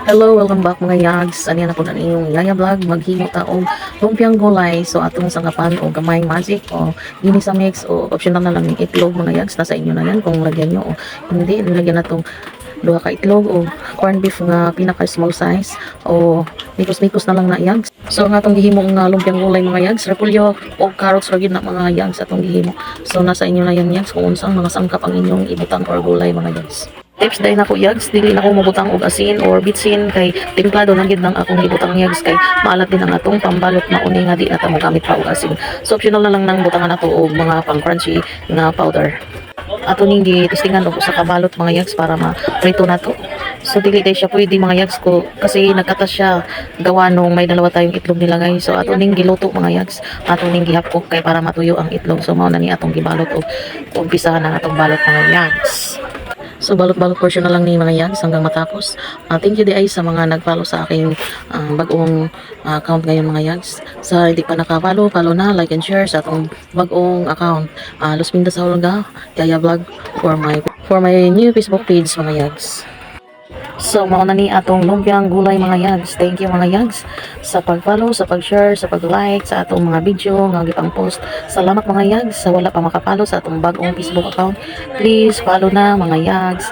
Hello, welcome back mga yags. Ano yan ako na inyong Yaya Vlog. Maghimo ta og lumpiang gulay. So atong sangapan o gamay magic o gini sa mix o optional na lang yung itlog mga yags. Nasa inyo na yan kung lagyan nyo o hindi. Nilagyan na itong duha ka itlog o corn beef nga pinaka small size o mikos-mikos na lang na yags. So nga itong gihimo nga lumpiang gulay mga yags. Repulyo o carrots ra gyud na mga yags atong gihimo. So nasa inyo na yan yags kung unsang mga sangkap ang inyong ibutang or gulay mga yags. Tips dahil na ko yags, dili na ko mabutang og asin or bitsin kay timplado na gid nang akong ibutang yags kay maalat din ang atong pambalot na uni nga di na ta mo gamit pa og asin. So optional na lang nang butangan nato og mga pang crunchy nga powder. Ato ning gitistingan og sa kabalot mga yags para ma-prito nato. So dili day siya pwede mga yags ko kasi nagkatas siya gawa nung may dalawa tayong itlog nilagay. So ato ning giluto mga yags, ato ning gihapok kay para matuyo ang itlog. So mao na ni atong gibalot og umpisahan ang atong balot mga yags. So balot-balot portion na lang ni mga yags hanggang matapos. Thank you di ay sa mga nag-follow sa aking bagong account ngayon mga yags. Sa hindi pa nakapollow, follow na, like and share sa atong bagong account. Los Pindas Haulga, Yaya Vlog for my new Facebook page mga yags. So, mauna ni atong lumpiang gulay mga yags. Thank you mga yags sa pag-follow, sa pag-share, sa pag-like sa atong mga video nga gipang post. Salamat mga yags sa wala pa makapalo sa atong bagong Facebook account. Please follow na mga yags.